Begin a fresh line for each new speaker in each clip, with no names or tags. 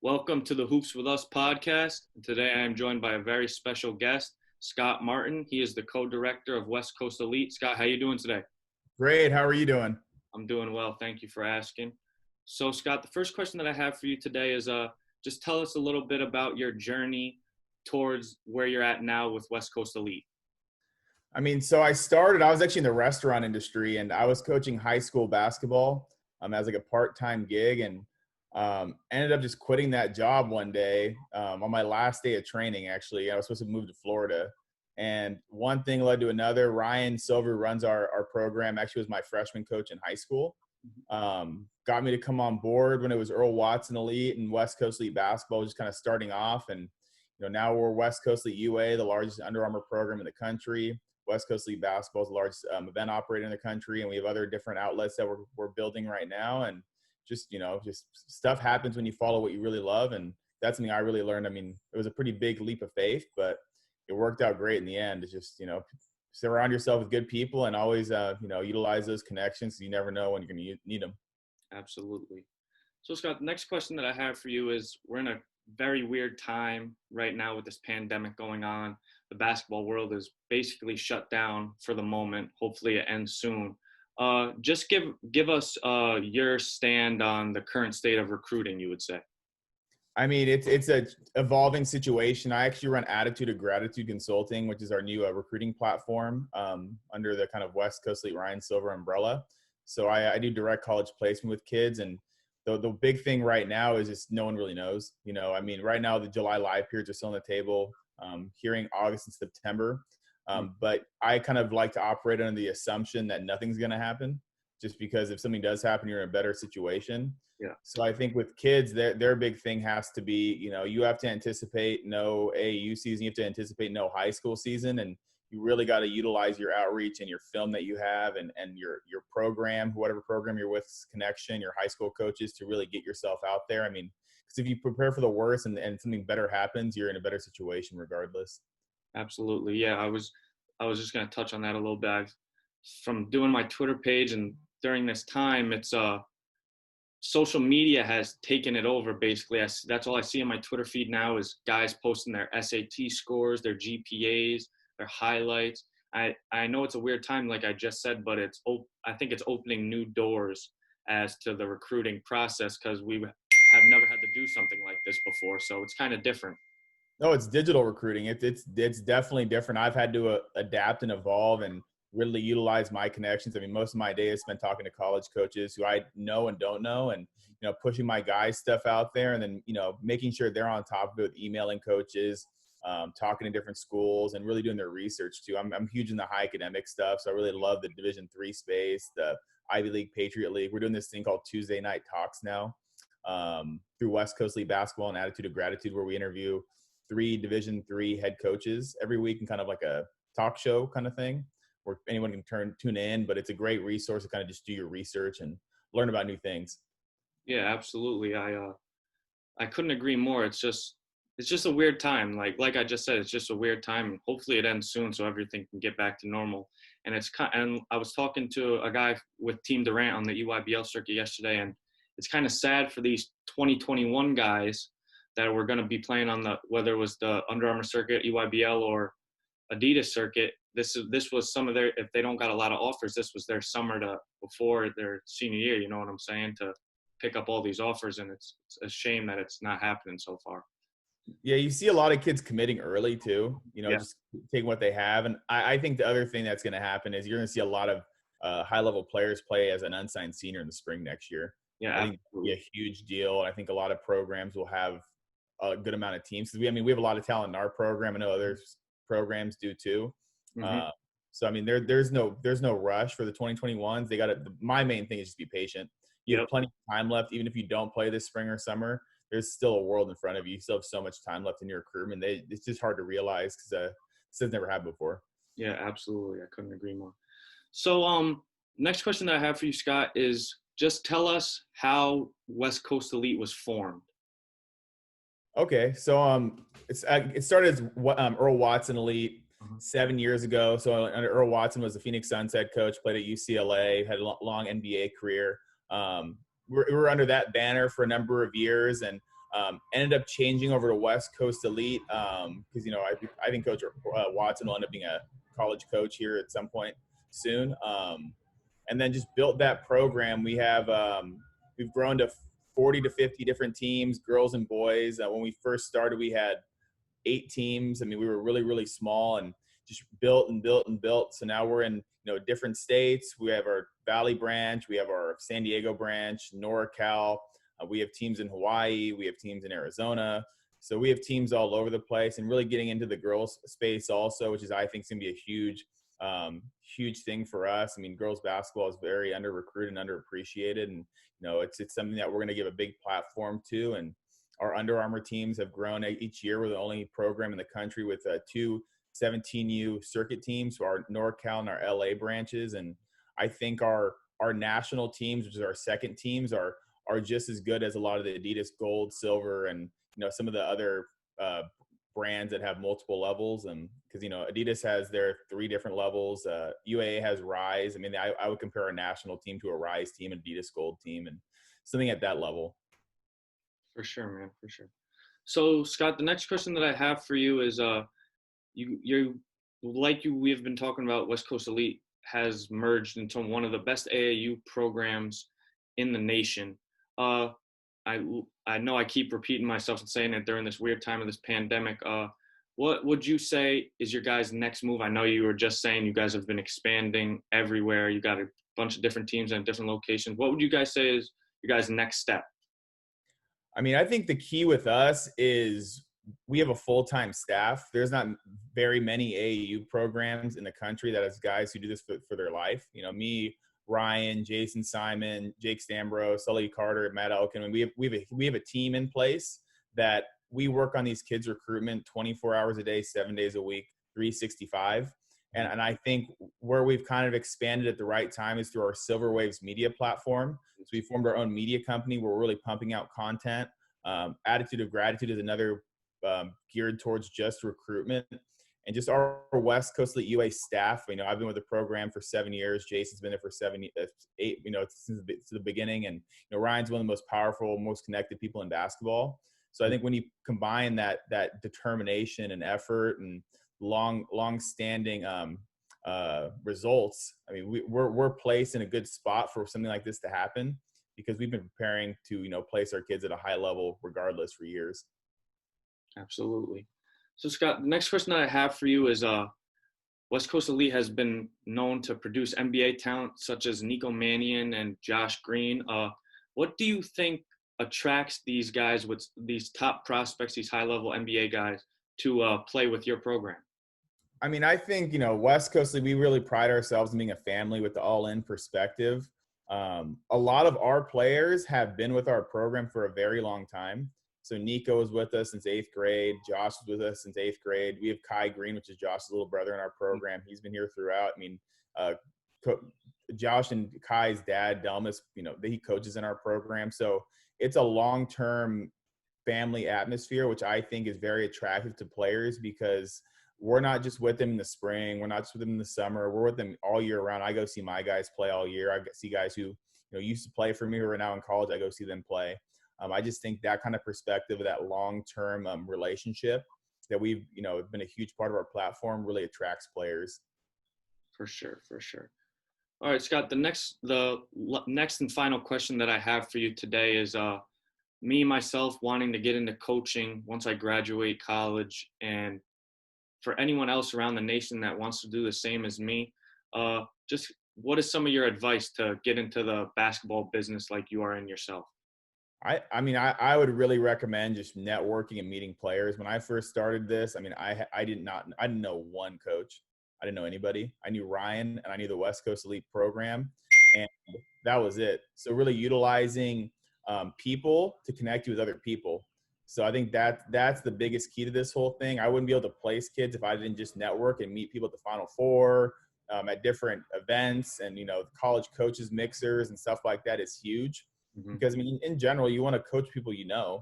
Welcome to the Hoops with Us podcast. Today I am joined by a very special guest, Scott Martin. He is the co-director of West Coast Elite. Scott, how you doing today?
Great. How are you doing?
I'm doing well. Thank you for asking. So, Scott, the first question that I have for you today is just tell us a little bit about your journey towards where you're at now with West Coast Elite.
I was actually in the restaurant industry, and I was coaching high school basketball as like a part-time gig, and ended up just quitting that job one day on my last day of training. Actually, I was supposed to move to Florida, and one thing led to another. Ryan Silver runs our program. Actually, was my freshman coach in high school. Got me to come on board when it was Earl Watson Elite and West Coast Elite basketball was just kind of starting off. And now we're West Coast Elite UA, the largest Under Armour program in the country. West Coast Elite basketball is the largest event operator in the country, and we have other different outlets that we're building right now. And just stuff happens when you follow what you really love, and that's something I really learned. I mean, it was a pretty big leap of faith, but it worked out great in the end. It's just surround yourself with good people and always utilize those connections. You never know when you're going to need them.
Absolutely. So, Scott, the next question that I have for you is, we're in a very weird time right now with this pandemic going on. The basketball world is basically shut down for the moment. Hopefully it ends soon. Just give us your stand on the current state of recruiting, you would say.
I mean, it's a evolving situation. I actually run Attitude of Gratitude Consulting, which is our new recruiting platform under the kind of West Coast Elite Ryan Silver umbrella. So I do direct college placement with kids, and the big thing right now is just no one really knows. Right now the July live periods are still on the table. Hearing August and September. But I kind of like to operate under the assumption that nothing's going to happen, just because if something does happen, you're in a better situation.
Yeah.
So I think with kids, their big thing has to be, you have to anticipate no AAU season. You have to anticipate no high school season. And you really got to utilize your outreach and your film that you have and your program, whatever program you're with, connection, your high school coaches, to really get yourself out there. I mean, because if you prepare for the worst and something better happens, you're in a better situation regardless.
Absolutely. Yeah, I was just going to touch on that a little bit. From doing my Twitter page, and during this time, it's social media has taken it over basically. That's all I see on my Twitter feed now is guys posting their SAT scores, their GPAs, their highlights. I know it's a weird time, like I just said, but I think it's opening new doors as to the recruiting process, because we have never had to do something like this before. So it's kind of different.
No, it's digital recruiting. It's definitely different. I've had to adapt and evolve and really utilize my connections. I mean, most of my day is spent talking to college coaches who I know and don't know, and pushing my guys' stuff out there, and then making sure they're on top of it with emailing coaches, talking to different schools, and really doing their research too. I'm huge in the high academic stuff, so I really love the Division III space, the Ivy League, Patriot League. We're doing this thing called Tuesday Night Talks now through West Coast League Basketball and Attitude of Gratitude, where we interview 3 Division III head coaches every week in kind of like a talk show kind of thing where anyone can tune in, but it's a great resource to kind of just do your research and learn about new things.
Yeah, absolutely. I couldn't agree more. It's just a weird time. Like I just said, it's just a weird time. Hopefully it ends soon so everything can get back to normal. And and I was talking to a guy with Team Durant on the EYBL circuit yesterday, and it's kind of sad for these 2021 guys that were going to be playing on whether it was the Under Armour circuit, EYBL, or Adidas circuit. This was some of if they don't got a lot of offers, this was their summer before their senior year, you know what I'm saying, to pick up all these offers, and it's a shame that it's not happening so far.
Yeah, you see a lot of kids committing early too,
Yeah.
Just taking what they have. And I think the other thing that's going to happen is you're going to see a lot of high-level players play as an unsigned senior in the spring next year.
Yeah,
I think it'll be a huge deal. I think a lot of programs will have a good amount of teams. We have a lot of talent in our program. I know other programs do too.
Mm-hmm.
So, I mean, there's no rush for the 2021s. My main thing is just be patient. You have plenty of time left. Even if you don't play this spring or summer, there's still a world in front of you. You still have so much time left in your recruitment. It's just hard to realize because this has never happened before.
Yeah, absolutely. I couldn't agree more. So, next question that I have for you, Scott, is just tell us how West Coast Elite was formed.
Okay, so it started as Earl Watson Elite 7 years ago. So under Earl Watson was the Phoenix Suns head coach, played at UCLA, had a long NBA career. We were under that banner for a number of years, and Ended up changing over to West Coast Elite because I think Coach Watson will end up being a college coach here at some point soon. And then just built that program. We've grown to 40 to 50 different teams, girls and boys. When we first started, we had 8 teams. I mean, we were really, really small and just built and built and built. So now we're in, different states. We have our Valley branch. We have our San Diego branch, NorCal. We have teams in Hawaii. We have teams in Arizona. So we have teams all over the place and really getting into the girls space also, which is, I think, is going to be a huge thing for us. I mean, girls basketball is very under recruited and underappreciated. And, it's something that we're going to give a big platform to. And our Under Armour teams have grown each year. We're the only program in the country with 2 17U circuit teams, so our NorCal and our LA branches. And I think our national teams, which is our second teams, are just as good as a lot of the Adidas Gold, Silver, and some of the other brands that have multiple levels. And because Adidas has their 3 different levels, UAA has Rise. I mean, I would compare our national team to a Rise team, an Adidas Gold team, and something at that level.
For sure, man, for sure. So, Scott, the next question that I have for you is, we have been talking about, West Coast Elite has merged into one of the best AAU programs in the nation. I know I keep repeating myself and saying it during this weird time of this pandemic. What would you say is your guys' next move? I know you were just saying you guys have been expanding everywhere. You got a bunch of different teams in different locations. What would you guys say is your guys' next step?
I mean, I think the key with us is we have a full-time staff. There's not very many AAU programs in the country that has guys who do this for their life. Me, Ryan, Jason Simon, Jake Stambro, Sully Carter, Matt Elkin. And we have a team in place that we work on these kids' recruitment 24 hours a day, 7 days a week, 365. And I think where we've kind of expanded at the right time is through our Silver Waves media platform. So we formed our own media company where we're really pumping out content. Attitude of Gratitude is another geared towards just recruitment. And just our West Coast Elite UA staff. I've been with the program for 7 years. Jason's been there for 8, since the beginning. And Ryan's one of the most powerful, most connected people in basketball. So I think when you combine that determination and effort and long-standing results, I mean, we're placed in a good spot for something like this to happen because we've been preparing to place our kids at a high level regardless for years.
Absolutely. So, Scott, the next question that I have for you is, West Coast Elite has been known to produce NBA talent such as Nico Mannion and Josh Green. What do you think attracts these guys, with these top prospects, these high-level NBA guys, to play with your program?
I mean, I think, West Coast Elite, we really pride ourselves in being a family with the all-in perspective. A lot of our players have been with our program for a very long time. So Nico was with us since 8th grade. Josh was with us since 8th grade. We have Kai Green, which is Josh's little brother in our program. He's been here throughout. I mean, Josh and Kai's dad, Delmas, he coaches in our program. So it's a long-term family atmosphere, which I think is very attractive to players because we're not just with them in the spring. We're not just with them in the summer. We're with them all year round. I go see my guys play all year. I see guys who used to play for me who are now in college. I go see them play. I just think that kind of perspective of that long-term relationship that we've, been a huge part of our platform really attracts players.
For sure. All right, Scott, the next and final question that I have for you today is, me, myself, wanting to get into coaching once I graduate college, and for anyone else around the nation that wants to do the same as me, just what is some of your advice to get into the basketball business like you are in yourself?
I mean, I would really recommend just networking and meeting players. When I first started this, I mean, I didn't know one coach. I didn't know anybody. I knew Ryan and I knew the West Coast Elite program, and that was it. So really utilizing people to connect you with other people. So I think that's the biggest key to this whole thing. I wouldn't be able to place kids if I didn't just network and meet people at the Final Four, at different events, and college coaches mixers and stuff like that is huge.
Mm-hmm.
Because I mean, in general, you want to coach people
Yeah.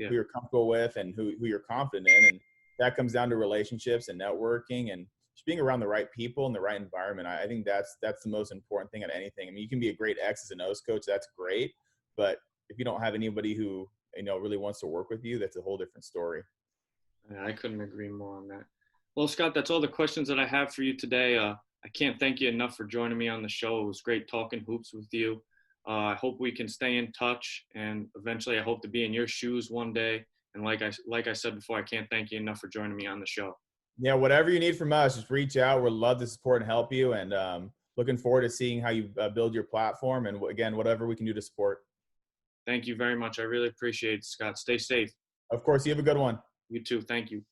who you're comfortable with and who you're confident in, and that comes down to relationships and networking and just being around the right people and the right environment. I think that's the most important thing at anything. I mean, you can be a great X's and O's coach, that's great, but if you don't have anybody who really wants to work with you, that's a whole different story.
Yeah, I couldn't agree more on that. Well, Scott, that's all the questions that I have for you today. I can't thank you enough for joining me on the show. It was great talking hoops with you. I hope we can stay in touch, and eventually, I hope to be in your shoes one day. And like I said before, I can't thank you enough for joining me on the show.
Yeah, whatever you need from us, just reach out. We'd love to support and help you. And looking forward to seeing how you build your platform. And again, whatever we can do to support.
Thank you very much. I really appreciate it, Scott. Stay safe.
Of course, you have a good one.
You too. Thank you.